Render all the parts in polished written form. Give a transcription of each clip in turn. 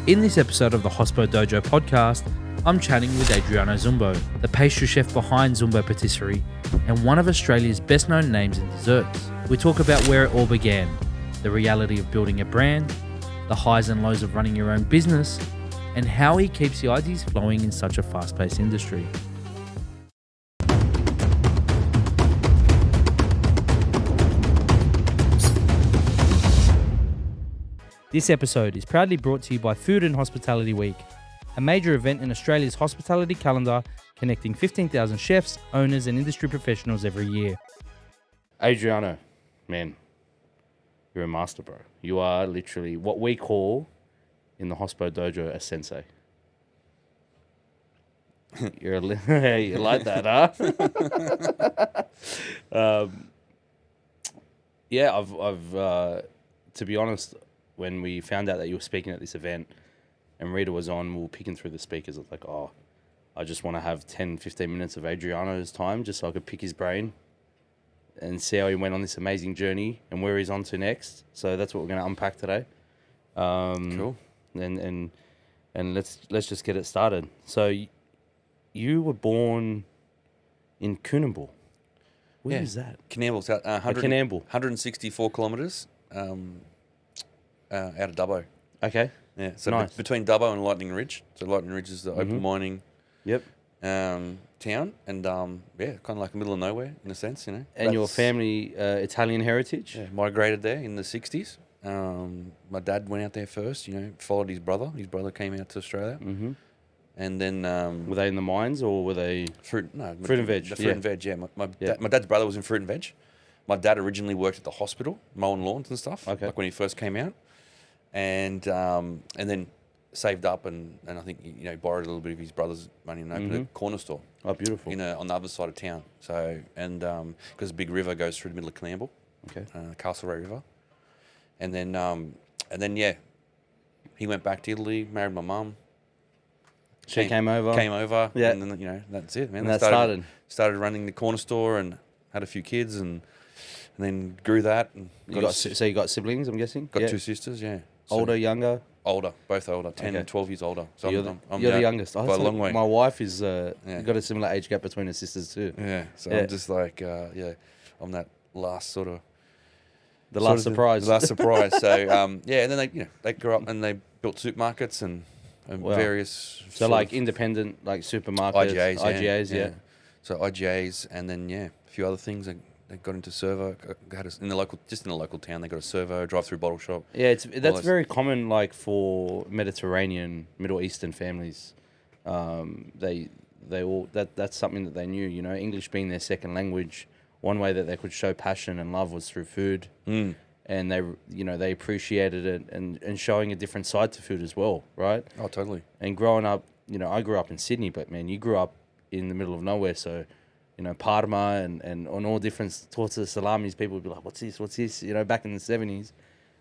In this episode of the Hospo Dojo podcast, I'm chatting with Adriano Zumbo, the pastry chef behind Zumbo Patisserie and one of Australia's best known names in desserts. We talk about where it all began, the reality of building a brand, the highs and lows of running your own business, and how he keeps the ideas flowing in such a fast-paced industry. This episode is proudly brought to you by Food and Hospitality Week, a major event in Australia's hospitality calendar connecting 15,000 chefs, owners and industry professionals every year. Adriano, man, you're a master, bro. You are literally what we call in the Hospo Dojo a sensei. You're you like that, huh? I've to be honest, when we found out that you were speaking at this event and Rita was on, we were picking through the speakers. I was like, I just want to have 10, 15 minutes of Adriano's time just so I could pick his brain and see how he went on this amazing journey and where he's on to next. So that's what we're going to unpack today. Cool. And let's just get it started. So you were born in Coonamble. Where is that? Coonamble, 164 kilometres out of Dubbo. Okay. Yeah, so nice. Between Dubbo and Lightning Ridge. So Lightning Ridge is the open mining town, and kind of like the middle of nowhere in a sense, you know. And your family, Italian heritage? Yeah, migrated there in the 60s. My dad went out there first, you know, followed his brother. His brother came out to Australia. Mm-hmm. And then... were they in the mines or were they... Fruit and veg. Fruit and veg, yeah. My dad's brother was in fruit and veg. My dad originally worked at the hospital, mowing lawns and stuff, like when he first came out. And then saved up and I think, you know, borrowed a little bit of his brother's money and opened a corner store. Oh, beautiful. On the other side of town. So, and because a big river goes through the middle of Coonamble, Castlereagh River. And then, he went back to Italy, married my mum. She came over. Yeah. And then, you know, that's it, man. And that started running the corner store and had a few kids and then grew that. And so you got siblings, I'm guessing? Got two sisters, yeah. So older, younger? Older, both older, 10 and 12 years older. So you're the youngest. By a long way. My wife is got a similar age gap between her sisters too. Yeah, so I'm just like, I'm that last sort of... The last surprise. The last surprise. So, and then they grew up and they built supermarkets and various... So like independent, like supermarkets. IGAs, yeah. So IGAs and then, a few other things. They got into servo. In the local town, they got a servo, drive-through bottle shop. Yeah, that's very common, like for Mediterranean, Middle Eastern families. They all that's something that they knew. You know, English being their second language, one way that they could show passion and love was through food, and they appreciated it and showing a different side to food as well, right? Oh, totally. And growing up, I grew up in Sydney, but man, you grew up in the middle of nowhere, so. Parma and on all different sorts of salamis, people would be like, what's this? Back in the 70s,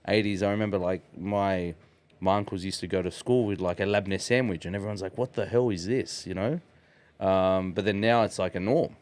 80s, I remember like my uncles used to go to school with like a labneh sandwich and everyone's like, what the hell is this, But then now it's like a norm,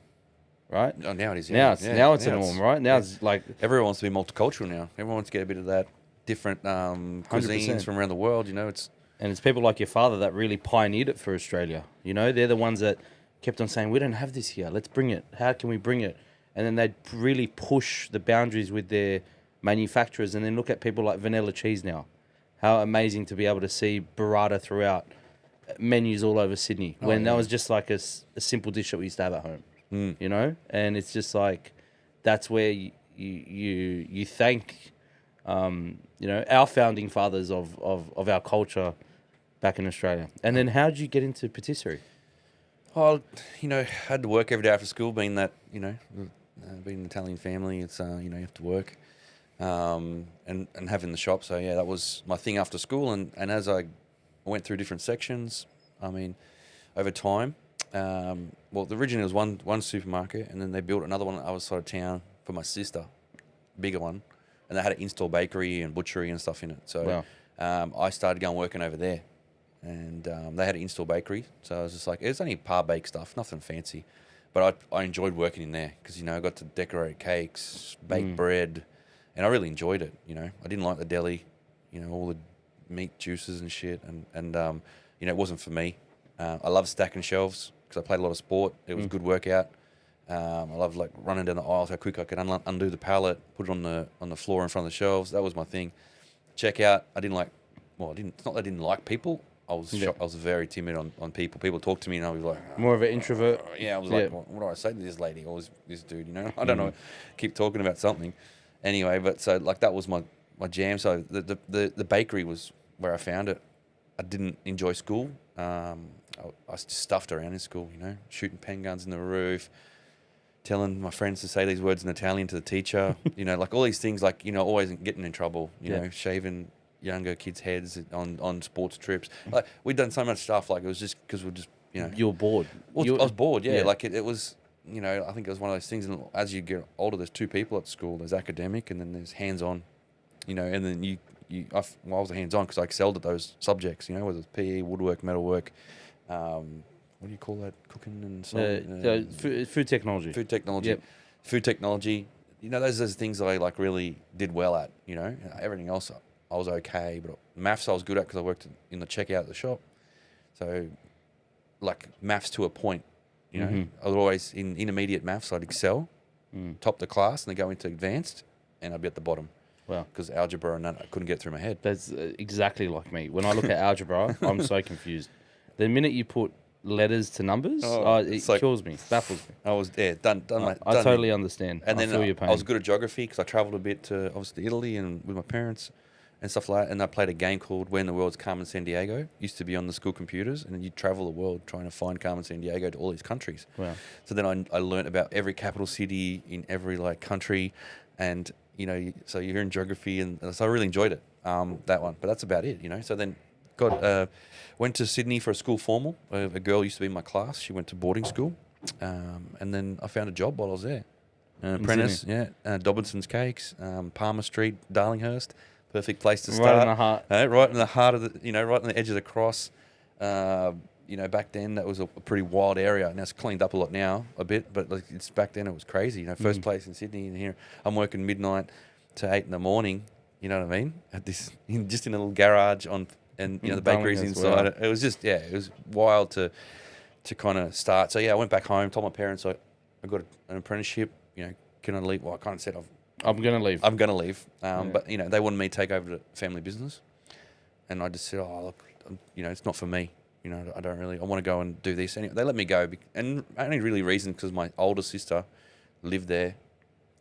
right? Oh, now it is. Now it's a norm, right? Now it's like... Everyone wants to be multicultural now. Everyone wants to get a bit of that different cuisines from around the world, And it's people like your father that really pioneered it for Australia. They're the ones that... kept on saying, we don't have this here. Let's bring it. How can we bring it? And then they'd really push the boundaries with their manufacturers and then look at people like Vanilla Cheese now. How amazing to be able to see burrata throughout menus all over Sydney that was just like a simple dish that we used to have at home, And it's just like, that's where you thank, our founding fathers of our culture back in Australia. And then how did you get into patisserie? Oh, had to work every day after school, being that, being an Italian family, it's, you have to work and having the shop. So, that was my thing after school. And as I went through different sections, over time, originally it was one supermarket and then they built another one on the other side of town for my sister, bigger one. And they had an in-store bakery and butchery and stuff in it. So I started going working over there. And they had an in-store bakery, so I was just like, it was only par-baked stuff, nothing fancy. But I enjoyed working in there because, I got to decorate cakes, bake bread, and I really enjoyed it, I didn't like the deli, all the meat juices and shit, and you know, it wasn't for me. I love stacking shelves because I played a lot of sport. It was a good workout. I loved like running down the aisles, how quick I could undo the pallet, put it on the floor in front of the shelves. That was my thing. Checkout, I didn't like. Well, it's not that I didn't like people. I was I was very timid on people. People talk to me and I was like More of an introvert. yeah, I was like, what do I say to this lady or this dude? You know, I don't know. Keep talking about something. Anyway, but so like that was my jam. So the bakery was where I found it. I didn't enjoy school. I just stuffed around in school. You know, shooting pen guns in the roof, telling my friends to say these words in Italian to the teacher. You know, like all these things. Like, you know, always getting in trouble. You know, shaving younger kids' heads on sports trips. Like, we'd done so much stuff. Like, it was just because we're just, you know, You were bored. well, I was bored. Yeah, like it was. You know, I think it was one of those things. And as you get older, there's two people at school. There's academic, and then there's hands-on. You know, and then I was hands-on because I excelled at those subjects. You know, whether it's PE, woodwork, metalwork. What do you call that? Cooking and so food technology. Food technology. Yep. Food technology. You know, those are things that I like really did well at. You know, everything else I was okay, but maths I was good at because I worked in the checkout at the shop. So, like maths to a point. You know, I was always in intermediate maths. I'd excel, top the class, and then go into advanced, and I'd be at the bottom. Wow. Because algebra and that, I couldn't get through my head. That's exactly like me. When I look at algebra, I'm so confused. The minute you put letters to numbers, it like, kills me, baffles me. I was done. I totally understand. And then I feel your pain. I was good at geography because I travelled a bit to obviously Italy and with my parents and stuff like that. And I played a game called When the World's Carmen Sandiego. Used to be on the school computers, and then you'd travel the world trying to find Carmen Sandiego to all these countries. Wow. So then I learnt about every capital city in every like country, and you know, so you're in geography, and so I really enjoyed it. That one, but that's about it. You know, so then went to Sydney for a school formal. A girl used to be in my class. She went to boarding school, and then I found a job while I was there. An apprentice, Dobinson's Cakes, Palmer Street, Darlinghurst. Perfect place to start. Right in the heart. Right in the heart of the, right on the edge of the cross. You know, back then that was a pretty wild area. Now it's cleaned up a lot now, a bit, but like it's back then it was crazy. You know, first place in Sydney, and here I'm working midnight to 8 in the morning. You know what I mean? At this, just in a little garage and you know the bakery's inside. It was just it was wild to kind of start. So yeah, I went back home, told my parents I got an apprenticeship. You know, can I leave? Well, I kind of said I'm gonna leave. I'm gonna leave. But you know, they wanted me to take over the family business, and I just said, oh look, you know, it's not for me. You know, I don't really. I want to go and do this. Anyway, they let me go, and only really reason because my older sister lived there,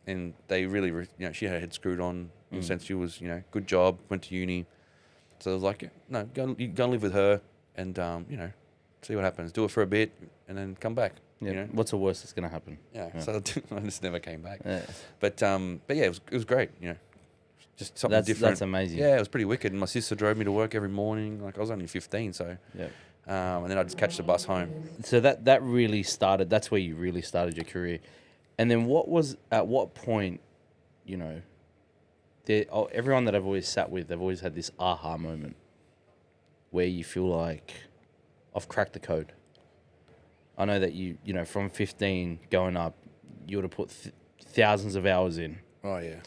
and they really, you know, she had her head screwed on in the sense she was, you know, good job, went to uni, so I was like, no, go and live with her, and you know, see what happens. Do it for a bit, and then come back. Yeah. You know? What's the worst that's gonna happen? Yeah. So I just never came back. Yeah. But yeah, it was great. You know. Just something different. That's amazing. Yeah, it was pretty wicked. And my sister drove me to work every morning. Like I was only 15, so yeah. And then I'd just catch the bus home. So that really started. That's where you really started your career. And then at what point, you know, everyone that I've always sat with, they've always had this aha moment where you feel like I've cracked the code. I know that you know, from 15 going up, you would have put thousands of hours in. Oh yeah.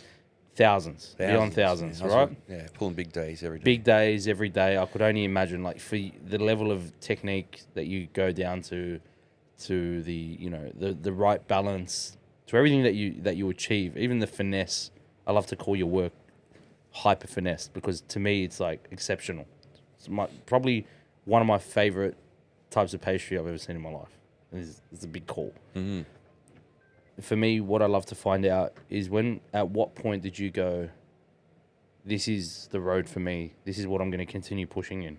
Thousands, beyond thousands, right? Yeah, pulling big days every day. Big days every day. I could only imagine, like, for the level of technique that you go down to the, you know, the right balance, to everything that you achieve, even the finesse. I love to call your work hyper finesse because to me it's like exceptional. It's probably one of my favorite types of pastry I've ever seen in my life. It's a big call. Mm-hmm. For me, what I love to find out is at what point did you go, this is the road for me, this is what I'm going to continue pushing in?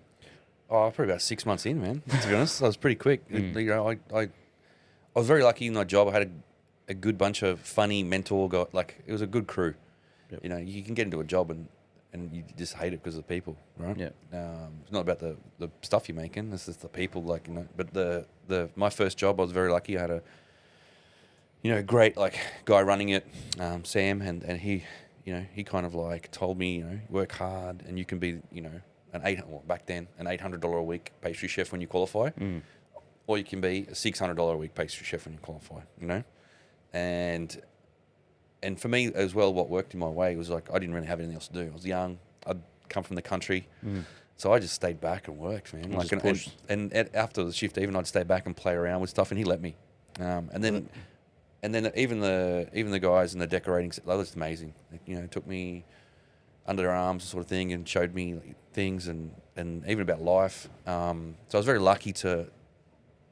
Oh, probably about 6 months in, man, to be honest. I was pretty quick. You know, I was very lucky in my job. I had a good bunch of funny mentor guys. Like, it was a good crew. Yep. You know, you can get into a job and you just hate it because of the people, right? Yeah. It's not about the stuff you're making, it's just the people, like, you know. But my first job, I was very lucky. I had a, you know, great like guy running it, Sam, and he, you know, he kind of like told me, you know, work hard and you can be, you know, back then an $800 a week pastry chef when you qualify, or you can be a $600 a week pastry chef when you qualify, you know, and for me as well, what worked in my way was like I didn't really have anything else to do. I was young. I'd come from the country. So I just stayed back and worked, man. Like, and after the shift, even I'd stay back and play around with stuff, and he let me. And then even the guys in the decorating, that was amazing. You know, took me under their arms, sort of thing, and showed me things and even about life. So I was very lucky to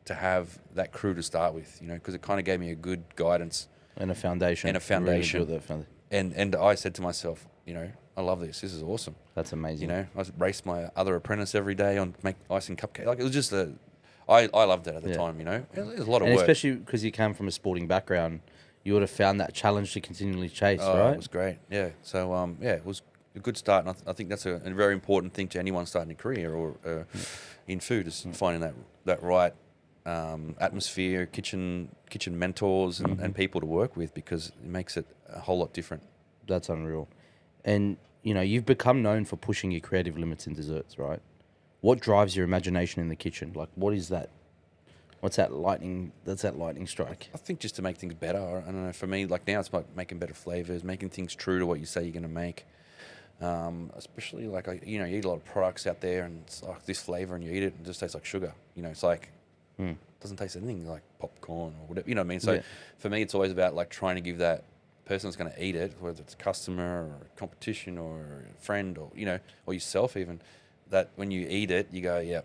have that crew to start with, you know, because it kind of gave me a good guidance and a foundation. Really. And I said to myself, you know, I love this. This is awesome. That's amazing. You know, I raced my other apprentice every day on make icing cupcake. Like, it was just I loved it at the time, you know. It was a lot of work. Especially because you came from a sporting background, you would have found that challenge to continually chase, right? It was great, yeah. So, it was a good start, and I think that's a very important thing to anyone starting a career or in food, is finding that right atmosphere, kitchen mentors and people to work with, because it makes it a whole lot different. That's unreal. And, you know, you've become known for pushing your creative limits in desserts, right? What drives your imagination in the kitchen? Like, what is that? What's that lightning? That's that lightning strike. I think just to make things better. I don't know. For me, like now, it's like making better flavors, making things true to what you say you're going to make. Especially like, you eat a lot of products out there, and it's like this flavor, and you eat it, and it just tastes like sugar. You know, it's like doesn't taste anything like popcorn or whatever. You know what I mean? So for me, it's always about like trying to give that person that's going to eat it, whether it's a customer or a competition or a friend or, you know, or yourself even, that when you eat it, you go, yeah,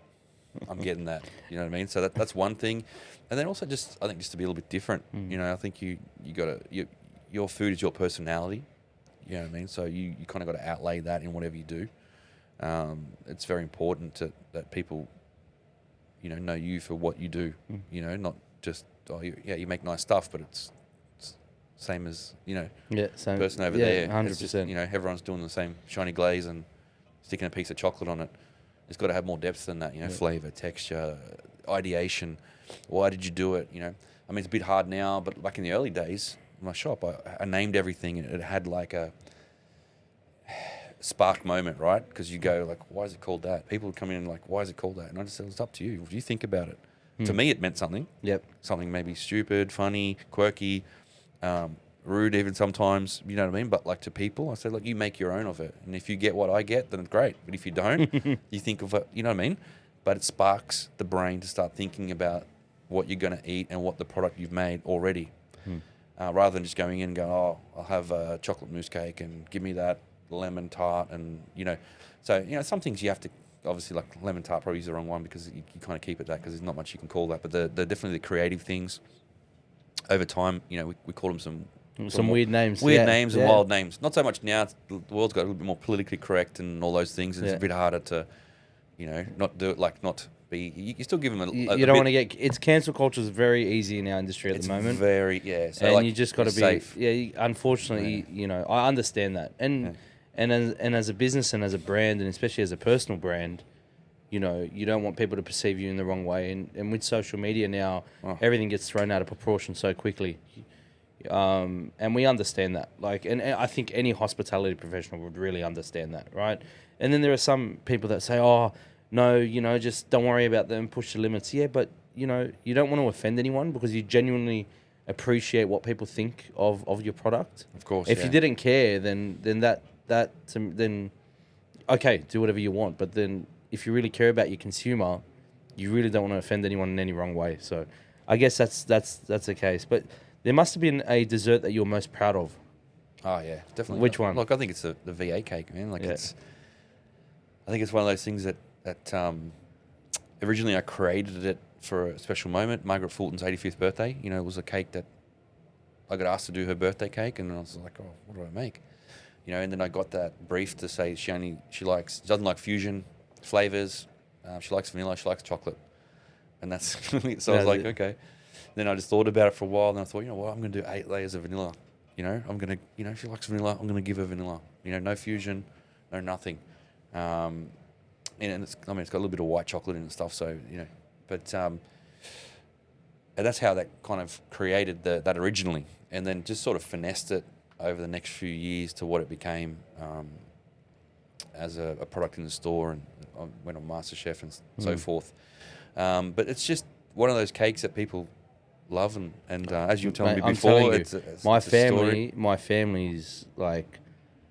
I'm getting that. You know what I mean? So that's one thing. And then also I think just to be a little bit different. You know, I think you got to, your food is your personality. You know what I mean? So you kind of got to outlay that in whatever you do. It's very important that people, you know you for what you do. You know, not just, you make nice stuff, but it's same as, you know, same person over there. 100%. It's just, you know, everyone's doing the same shiny glaze and sticking a piece of chocolate on it. It's got to have more depth than that, you know, flavor, texture, ideation. Why did you do it? You know, I mean, it's a bit hard now, but back in the early days, in my shop, I named everything, and it had like a spark moment, right? Because you go like, why is it called that? People would come in and like, why is it called that? And I just said, it's up to you. What do you think about it? To me, it meant something. Something maybe stupid, funny, quirky, rude even sometimes, you know what I mean? But like to people, I said, look, you make your own of it. And if you get what I get, then it's great. But if you don't, you think of it, you know what I mean? But it sparks the brain to start thinking about what you're going to eat and what the product you've made already. Rather than just going in and going, oh, I'll have a chocolate mousse cake and give me that lemon tart. And, you know, so, you know, some things you have to, obviously like lemon tart probably is the wrong one because you kind of keep it that because there's not much you can call that. But the definitely the creative things over time, you know, we call them some weird names. Weird names and wild names. Not so much now. The world's got a little bit more politically correct and all those things. And it's a bit harder to, you know, not do it like not be. You still give them you don't want to get. It's cancel culture is very easy in our industry at the moment. It's very So and like, you just got to be safe. Unfortunately, you know, I understand that, and as a business and as a brand, and especially as a personal brand, you know, you don't want people to perceive you in the wrong way. And with social media now, everything gets thrown out of proportion so quickly. And we understand that. Like, and I think any hospitality professional would really understand that, right? And then there are some people that say, oh, no, you know, just don't worry about them, push the limits. Yeah, but, you know, you don't want to offend anyone because you genuinely appreciate what people think of your product. Of course, If you didn't care, then okay, do whatever you want. But then if you really care about your consumer, you really don't want to offend anyone in any wrong way. So I guess that's the case. But there must have been a dessert that you're most proud of. Oh yeah, definitely. Which one? Look, I think it's the V8 cake, man. Like I think it's one of those things that originally I created it for a special moment, Margaret Fulton's 85th birthday. You know, it was a cake that I got asked to do her birthday cake, and I was like, oh, what do I make? You know, and then I got that brief to say she doesn't like fusion flavors. She likes vanilla. She likes chocolate, and that's so I was like, okay. Then I just thought about it for a while, and I thought, you know what, I'm going to do 8 layers of vanilla. You know, I'm going to, you know, if she likes vanilla, I'm going to give her vanilla. You know, no fusion, no nothing. And it's got a little bit of white chocolate in it and stuff, so, you know. But and that's how that kind of created that originally. And then just sort of finessed it over the next few years to what it became as a product in the store, and I went on MasterChef and so forth. But it's just one of those cakes that people love, and as you were telling me before, it's my family's like,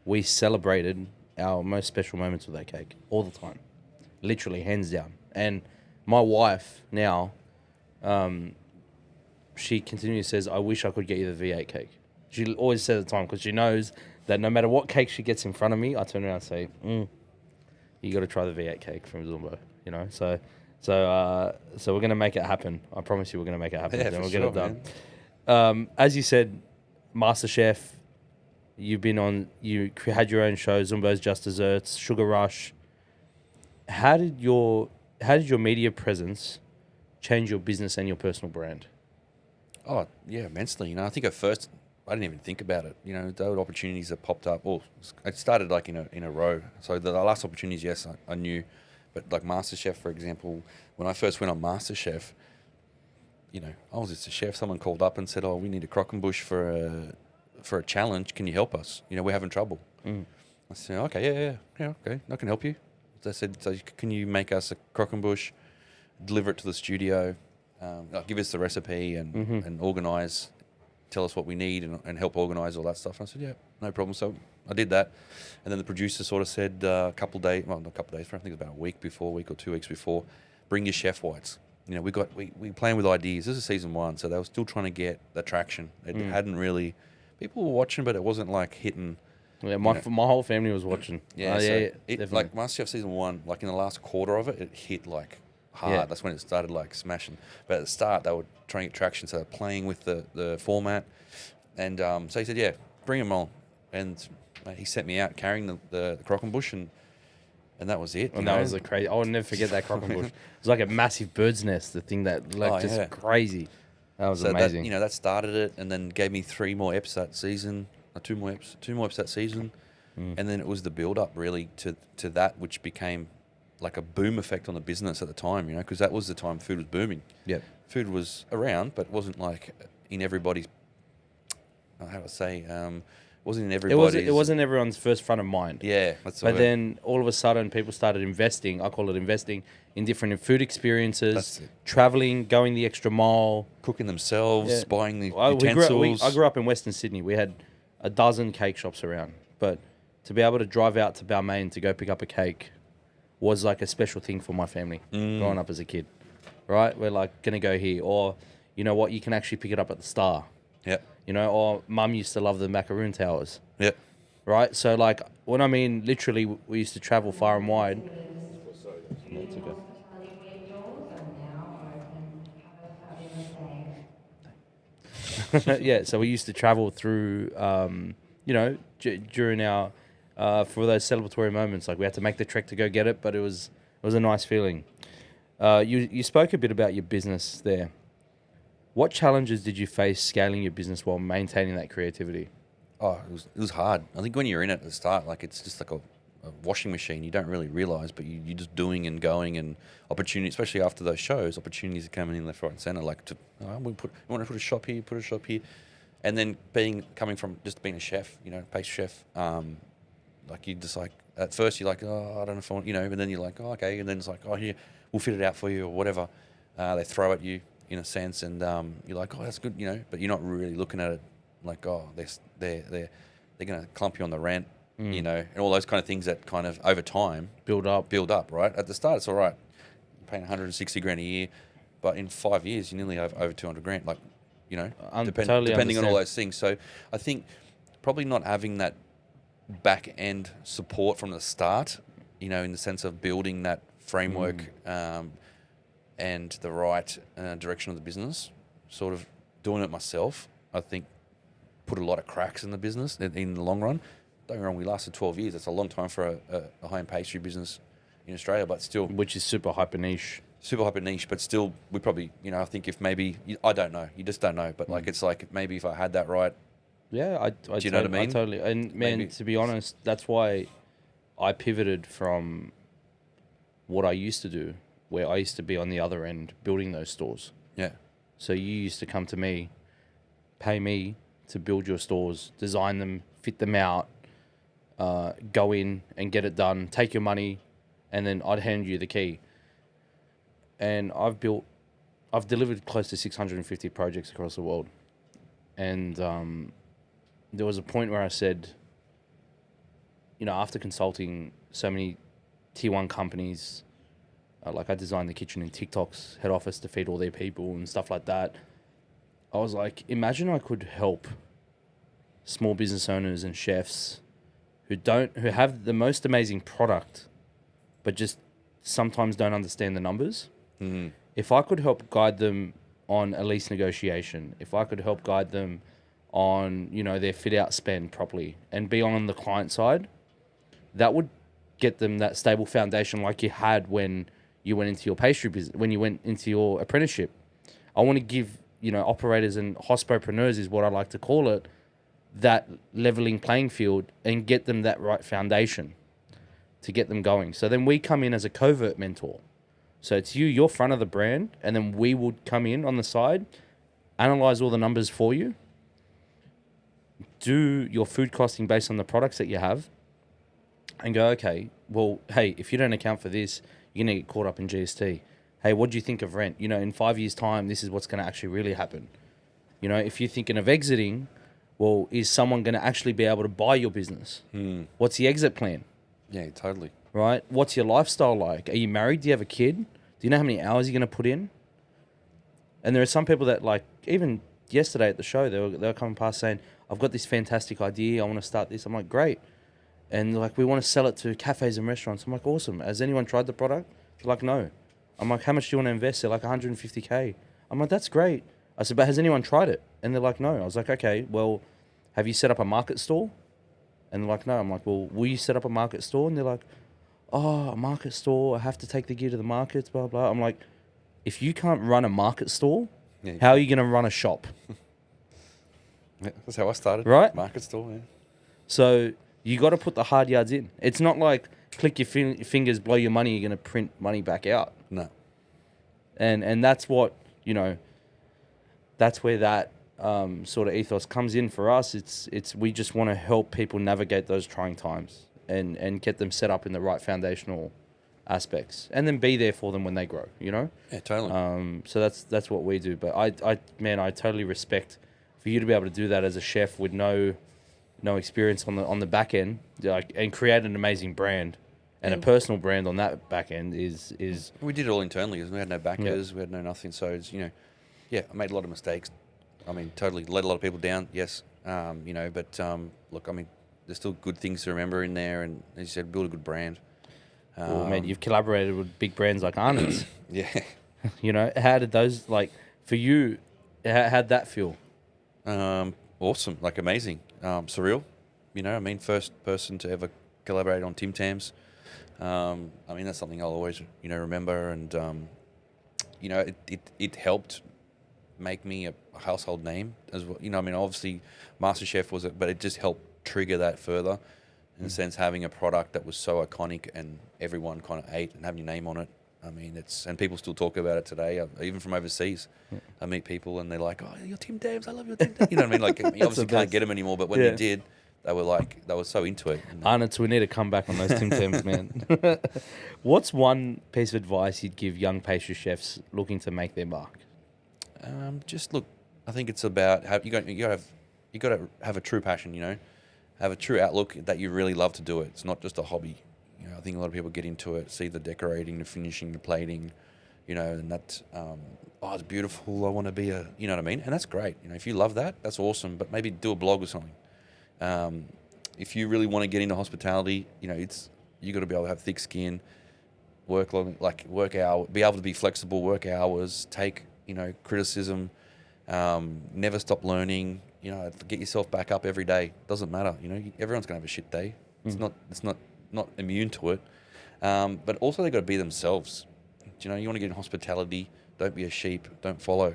we celebrated our most special moments with that cake all the time, literally hands down. And my wife now, she continually says, "I wish I could get you the V8 cake." She always says at the time because she knows that no matter what cake she gets in front of me, I turn around and say, "You got to try the V8 cake from Zumbo." You know, so we're gonna make it happen. I promise you, we're gonna make it happen. Yeah, and for we'll sure, get it done. As you said, MasterChef. You've been on. You had your own show, Zumbo's Just Desserts, Sugar Rush. How did your media presence change your business and your personal brand? Oh, yeah, immensely. You know, I think at first I didn't even think about it. You know, there were opportunities that popped up. Well, it started like in a row. So the last opportunities, yes, I knew. But like MasterChef, for example, when I first went on MasterChef, you know, I was just a chef. Someone called up and said, "Oh, we need a croquembouche for a challenge. Can you help us? You know, we're having trouble." I said, "Okay, yeah, okay, I can help you." They said, "So can you make us a croquembouche, deliver it to the studio, give us the recipe and organise, tell us what we need and help organise all that stuff?" And I said, "Yeah, no problem." So I did that. And then the producer sort of said a couple of days, well, not a couple of days, I think it was about a week or 2 weeks before, "Bring your chef whites." You know, we playing with ideas. This is season 1, so they were still trying to get the traction. It hadn't really, people were watching, but it wasn't like hitting. Yeah, my whole family was watching. Yeah, definitely. like MasterChef season 1, like in the last quarter of it, it hit like hard. Yeah. That's when it started like smashing. But at the start, they were trying to get traction, so they're playing with the format. And so he said, "Yeah, bring them on." And he sent me out carrying the croquembouche, and that was it. And that was a crazy. I will never forget that croquembouche. It was like a massive bird's nest. The thing that crazy. That was amazing. That started it, and then gave me 3 more eps that season, or 2 more eps that season, and then it was the build up really to that, which became like a boom effect on the business at the time. You know, because that was the time food was booming. Yeah, food was around, but wasn't like in everybody's. How do I say? Wasn't in everybody's. It wasn't everyone's first front of mind. Yeah, that's the But word. then all of a sudden, people started investing. I call it investing in different food experiences, That's it. traveling, going the extra mile, Cooking themselves, Yeah. buying the I utensils. grew up in Western Sydney. We had a dozen cake shops around, but to be able to drive out to Balmain to go pick up a cake was like a special thing for my family growing up as a kid. Right? We're like gonna go here, or you know what? You can actually pick it up at the Star. Yeah, You know, or Mum used to love the macaroon towers. yeah. Right? So, like, when I mean literally, we used to travel far and wide. No, it's okay. Yeah, so we used to travel through, you know, during our, for those celebratory moments. Like, we had to make the trek to go get it, but it was a nice feeling. You spoke a bit about your business there. What challenges did you face scaling your business while maintaining that creativity? Oh, it was hard. I think when you're in it at the start, like it's just like a washing machine. You don't really realise, but you're just doing and going, and opportunity, especially after those shows, opportunities are coming in left, right, and centre. Like, we want to put a shop here, and then coming from just being a chef, you know, pastry chef. Like you just like at first you're like, "Oh, I don't know if I want," you know, but then you're like, "Oh, okay," and then it's like, "Oh, here, we'll fit it out for you," or whatever. They throw at you in a sense, and you're like, "Oh, that's good," you know, but you're not really looking at it like, "Oh, they're going to clump you on the rent," you know, and all those kind of things that kind of over time Build up. right? At the start, it's all right. You're paying 160 grand a year, but in 5 years, you nearly have over 200 grand, like, you know, Totally depending on all understand. those things. So I think probably not having that back end support from the start, you know, in the sense of building that framework and the right direction of the business, sort of doing it myself, I think put a lot of cracks in the business in the long run. Don't get me wrong, we lasted 12 years. That's a long time for a high-end pastry business in Australia, but still Which is super hyper niche. super hyper niche. But still, we probably, you know, I think if maybe I don't know, you just don't know. But like, it's like maybe if I had that right, Yeah, I do you know what I mean? totally. And man, Maybe. to be honest, that's why I pivoted from what I used to do, where I used to be on the other end building those stores. Yeah, So you used to come to me, pay me to build your stores, design them, fit them out, go in and get it done, take your money, and then I'd hand you the key. And I've delivered close to 650 projects across the world. And there was a point where I said, after consulting so many tier 1 companies, like I designed the kitchen in TikTok's head office to feed all their people and stuff like that. I was like, imagine I could help small business owners and chefs who have the most amazing product, but just sometimes don't understand the numbers. If I could help guide them on a lease negotiation, if I could help guide them on, their fit out spend properly and be on the client side, that would get them that stable foundation like you had when you went into your pastry business, when you went into your apprenticeship. I want to give, operators and hospopreneurs is what I like to call it, that leveling playing field and get them that right foundation to get them going. So then we come in as a covert mentor. So it's you're front of the brand, and then we would come in on the side, analyze all the numbers for you, do your food costing based on the products that you have, and go, okay, well, hey, if you don't account for this, you're going to get caught up in GST. Hey, what do you think of rent? In 5 years' time, this is what's going to actually really happen. If you're thinking of exiting, well, is someone going to actually be able to buy your business? What's the exit plan? Yeah, totally. Right? What's your lifestyle like? Are you married? Do you have a kid? Do you know how many hours you're going to put in? And there are some people that, like, even yesterday at the show, they were coming past saying, I've got this fantastic idea. I want to start this. I'm like, great. And they're like, we want to sell it to cafes and restaurants. I'm like, awesome. Has anyone tried the product? They're like, no. I'm like, how much do you want to invest? They're like, 150K. I'm like, that's great. I said, but has anyone tried it? And they're like, no. I was like, okay, well, have you set up a market stall? And they're like, no. I'm like, well, will you set up a market stall? And they're like, oh, a market stall. I have to take the gear to the markets, blah, blah. I'm like, if you can't run a market stall, how are you going to run a shop? Yeah, that's how I started. Right? Market stall, yeah. So you got to put the hard yards in. It's not like click your fingers, blow your money, you're going to print money back out. No. And that's what, that's where that sort of ethos comes in for us. It's we just want to help people navigate those trying times and get them set up in the right foundational aspects, and then be there for them when they grow. Yeah, totally. So that's what we do. But I totally respect for you to be able to do that as a chef with no experience on the back end, like, and create an amazing brand and a personal brand on that back end is. We did it all internally. We had no backers. We had no nothing. So it's, I made a lot of mistakes. I mean, totally let a lot of people down. Yes, but look, I mean, there's still good things to remember in there, and as you said, build a good brand. Well, man, you've collaborated with big brands like Arnott's. Yeah. How did those, like, for you, how'd that feel? Awesome, like amazing, surreal. First person to ever collaborate on Tim Tams. That's something I'll always, remember, and it helped make me a household name as well. Obviously MasterChef was it, but it just helped trigger that further. In a sense, having a product that was so iconic and everyone kind of ate and having your name on it. And people still talk about it today, even from overseas. I meet people and they're like, "Oh, your Tim Tams, I love your Tim Tams." You know what I mean? Like, you obviously can't get them anymore, but when you did, they were so into it. Arnott's, we need to come back on those Tim Tams, man. What's one piece of advice you'd give young pastry chefs looking to make their mark? Just look. I think it's about you got to have a true passion. Have a true outlook that you really love to do it. It's not just a hobby. I think a lot of people get into it, see the decorating, the finishing, the plating, and that's, it's beautiful. I want to be you know what I mean? And that's great. If you love that, that's awesome. But maybe do a blog or something. If you really want to get into hospitality, you got to be able to have thick skin, work long, like work hour, be able to be flexible, work hours, take, criticism, never stop learning. Get yourself back up every day. Doesn't matter. Everyone's gonna have a shit day. It's not immune to it. But also they got to be themselves. You want to get in hospitality. Don't be a sheep. Don't follow.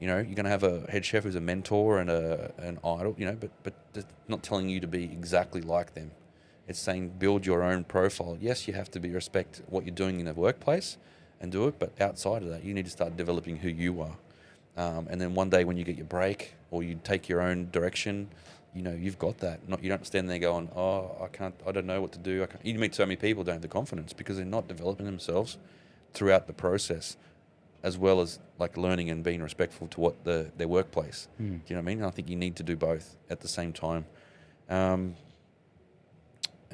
You're gonna have a head chef who's a mentor and an idol. But it's not telling you to be exactly like them. It's saying build your own profile. Yes, you have to respect what you're doing in the workplace and do it. But outside of that, you need to start developing who you are. And then one day when you get your break or you take your own direction, you've got that. You don't stand there going, oh, I don't know what to do. You meet so many people don't have the confidence because they're not developing themselves throughout the process, as well as like learning and being respectful to what their workplace. Do you know what I mean? And I think you need to do both at the same time.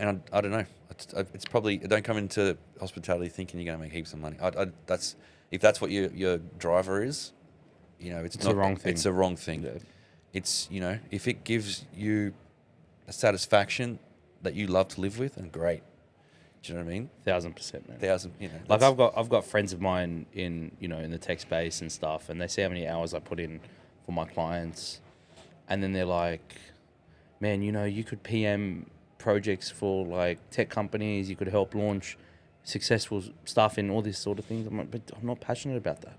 And I don't know. It's probably don't come into hospitality thinking you're going to make heaps of money. That's if that's what your driver is, it's not the wrong thing. It's a wrong thing. Yeah. It's if it gives you a satisfaction that you love to live with, and great. Do you know what I mean? 1,000%, man. 1,000. Like I've got friends of mine in in the tech space and stuff, and they see how many hours I put in for my clients, and then they're like, man, you could PM projects for like tech companies, you could help launch successful stuff in all these sort of things. I'm like, but I'm not passionate about that.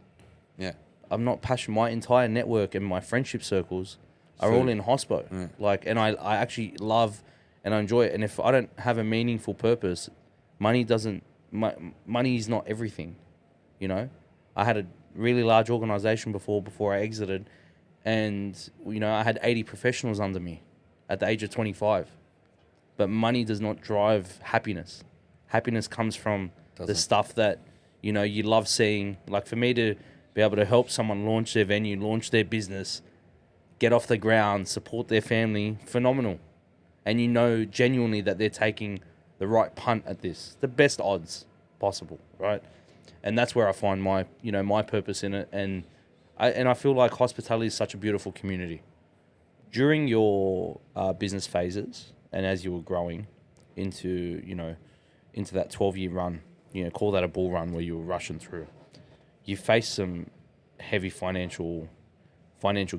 Yeah. I'm not passionate. My entire network and my friendship circles are all in hospo. Yeah. Like, and I actually love and I enjoy it. And if I don't have a meaningful purpose, money is not everything. I had a really large organization before I exited, and I had 80 professionals under me at the age of 25. But money does not drive happiness. Happiness comes from the stuff that you love seeing. Like for me to be able to help someone launch their venue, launch their business, get off the ground, support their family, phenomenal. And genuinely that they're taking the right punt at this, the best odds possible, right? And that's where I find my purpose in it. And I feel like hospitality is such a beautiful community. During your business phases and as you were growing into that 12-year run, call that a bull run where you were rushing through, you faced some heavy financial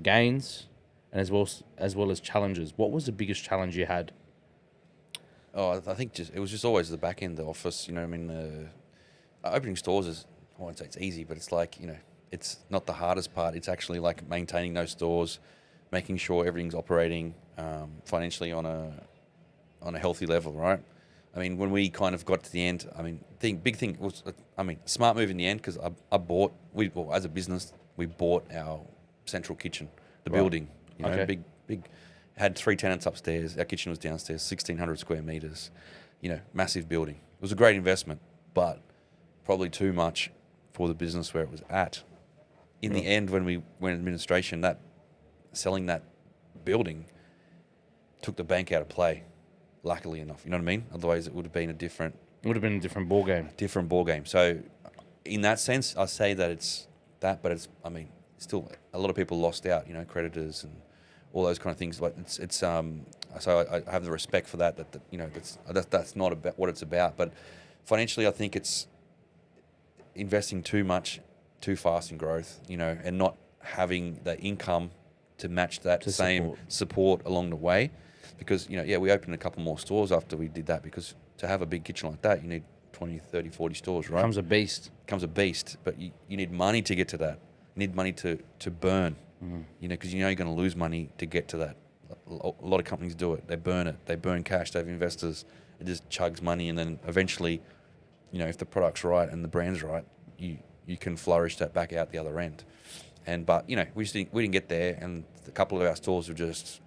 gains and as well as challenges. What was the biggest challenge you had? Oh, I think it was just always the back end, the office. Opening stores is, I won't say it's easy, but it's like, it's not the hardest part. It's actually like maintaining those stores, making sure everything's operating financially on a healthy level, right? I mean, when we kind of got to the end, big thing was, smart move in the end, because as a business, we bought our central kitchen, the building, Okay. big, had 3 tenants upstairs. Our kitchen was downstairs, 1,600 square meters, massive building. It was a great investment, but probably too much for the business where it was at. In the end, when we went administration, selling that building took the bank out of play, luckily enough. You know what I mean? Otherwise, it would have been a different ball game. So, in that sense, I say that it's that, but it's still a lot of people lost out. Creditors and all those kind of things. Like it's so I have the respect for that. That's not about what it's about. But financially, I think it's investing too much, too fast in growth. And not having the income to match that same support along the way. Because, we opened a couple more stores after we did that, because to have a big kitchen like that, you need 20, 30, 40 stores, right? Becomes a beast. But you need money to get to that. You need money to burn, because you're going to lose money to get to that. A lot of companies do it. They burn it. They burn cash. They have investors. It just chugs money. And then eventually, if the product's right and the brand's right, you can flourish that back out the other end. But we didn't get there. And a couple of our stores were just,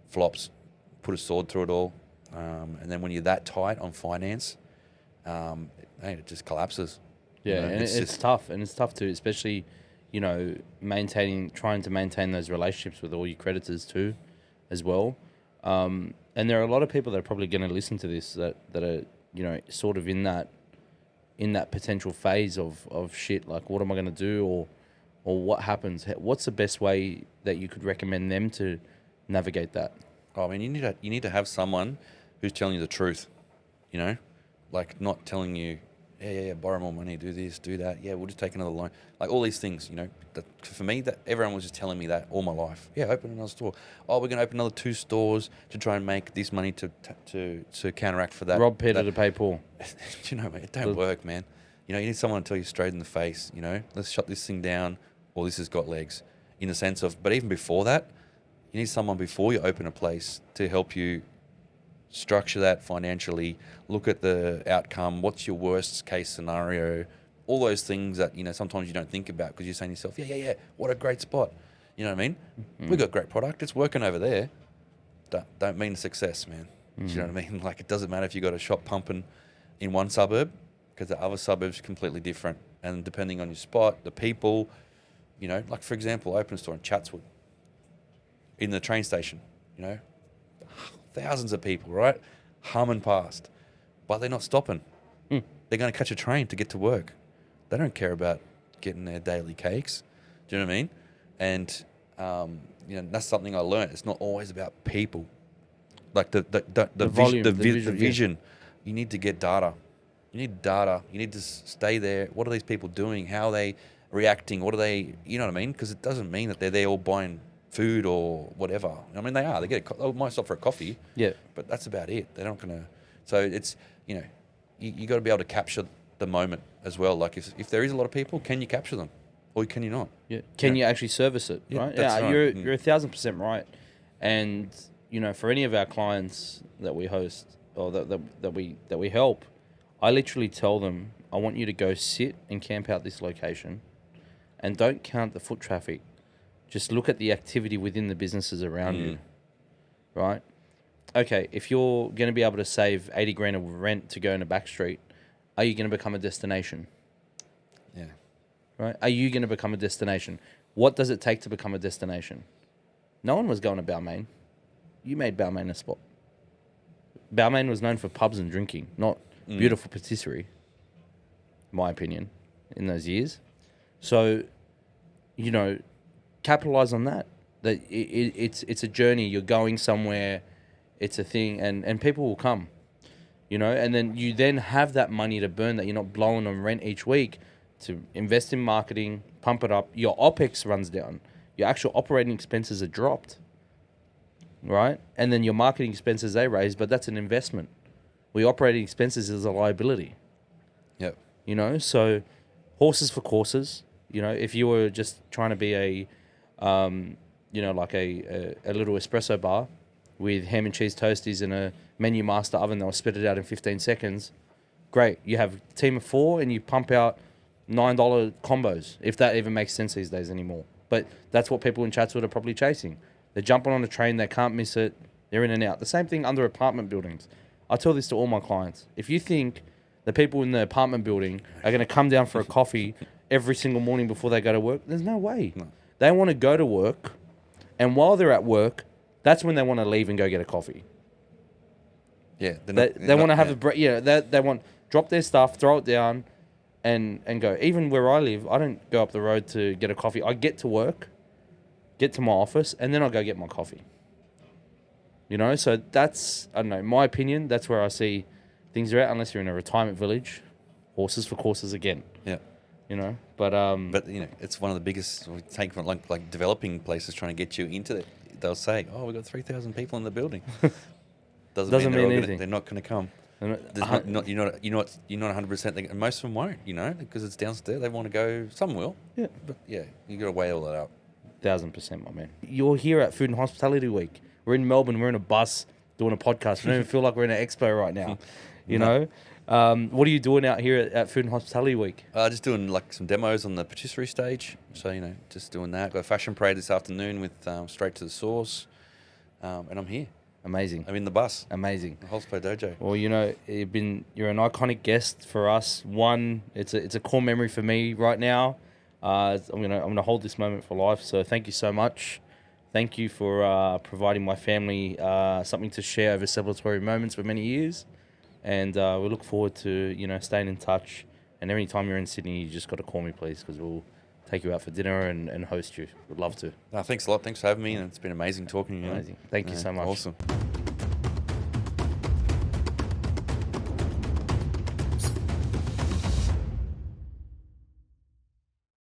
flops, put a sword through it all. And then when you're that tight on finance, it just collapses. Yeah, and it's tough. And it's tough too, especially, trying to maintain those relationships with all your creditors too, as well. And there are a lot of people that are probably going to listen to this that are, sort of in that potential phase of shit, like what am I going to do or what happens? What's the best way that you could recommend them to navigate that? You need to have someone who's telling you the truth, like not telling you, borrow more money, do this, do that. Yeah, we'll just take another loan. Like all these things, that for me, that everyone was just telling me that all my life. Yeah, open another store. Oh, we're going to open another 2 stores to try and make this money to counteract for that. Rob Peter to pay Paul. Mate, it don't work, man. You need someone to tell you straight in the face, let's shut this thing down, or this has got legs. In the sense of, but even before that, you need someone before you open a place to help you structure that financially, look at the outcome, what's your worst case scenario, all those things that, sometimes you don't think about because you're saying to yourself, yeah, what a great spot. You know what I mean? We've got great product. It's working over there. Don't mean success, man. Do you know what I mean? Like, it doesn't matter if you got a shop pumping in one suburb, because the other suburb's completely different. And depending on your spot, the people, like, for example, I opened a store in Chatswood in the train station, thousands of people, right, humming past, but they're not stopping. They're going to catch a train to get to work. They don't care about getting their daily cakes. Do you know what I mean? And that's something I learned. It's not always about people. Like the volume, vision. You need to get data. You need data. You need to stay there. What are these people doing? How are they reacting? What are they? You know what I mean? Because it doesn't mean that they're there all buying food or whatever. I mean, they are. They might stop for a coffee. Yeah. But that's about it. They're not going to. So it's you got to be able to capture the moment as well. Like if there is a lot of people, can you capture them, or can you not? Yeah. Can you actually service it? Yeah, right. that's right. You're 1,000% right. And for any of our clients that we host or that we help, I literally tell them, I want you to go sit and camp out this location, and don't count the foot traffic. Just look at the activity within the businesses around you. Right. Okay, if you're going to be able to save 80 grand of rent to go in a back street, are you going to become a destination? Yeah. Right? Are you going to become a destination? What does it take to become a destination? No one was going to Balmain. You made Balmain a spot. Balmain was known for pubs and drinking, not beautiful patisserie, in my opinion, in those years. So, capitalize on that. That it's a journey. You're going somewhere. It's a thing, and people will come, and then you then have that money to burn that you're not blowing on rent each week to invest in marketing, pump it up. Your OPEX runs down. Your actual operating expenses are dropped, right? And then your marketing expenses, they raise, but that's an investment. Well, your operating expenses is a liability. Yep. So horses for courses. If you were just trying to be a like a little espresso bar with ham and cheese toasties and a menu master oven that will spit it out in 15 seconds, great. You have a team of 4 and you pump out $9 combos, if that even makes sense these days anymore. But that's what people in Chatswood are probably chasing. They're jumping on a train, they can't miss it, they're in and out. The same thing under apartment buildings. I tell this to all my clients. If you think the people in the apartment building are going to come down for a coffee every single morning before they go to work, there's no way. No. They want to go to work, and while they're at work, that's when they want to leave and go get a coffee. Yeah. They want to have a break. Yeah, they want drop their stuff, throw it down, and go. Even where I live, I don't go up the road to get a coffee. I get to work, get to my office, and then I'll go get my coffee. So that's, I don't know, my opinion, that's where I see things are at, unless you're in a retirement village. Horses for courses again. Yeah. But it's one of the biggest, take from like developing places trying to get you into it. They'll say, "Oh, we've got 3,000 people in the building." Doesn't mean anything. They're not going to come. You're not 100%. And most of them won't, because it's downstairs. They want to go. Some will. Yeah. But yeah, you got to weigh all that up. 1,000%, my man. You're here at Food and Hospitality Week. We're in Melbourne. We're in a bus doing a podcast. We don't even feel like we're in an expo right now. What are you doing out here at Food and Hospitality Week? Just doing like some demos on the patisserie stage. So, just doing that. Got a fashion parade this afternoon with Straight to the Source. And I'm here. Amazing. I'm in the bus. Amazing. The Holspo Dojo. Well, you're an iconic guest for us. One, it's a core memory for me right now. I'm gonna hold this moment for life. So thank you so much. Thank you for providing my family something to share over celebratory moments for many years. And we look forward to, staying in touch. And every time you're in Sydney, you just got to call me, please, because we'll take you out for dinner and host you. Would love to. Thanks a lot. Thanks for having me. And it's been amazing talking to you. Amazing. Thank you so much. Awesome.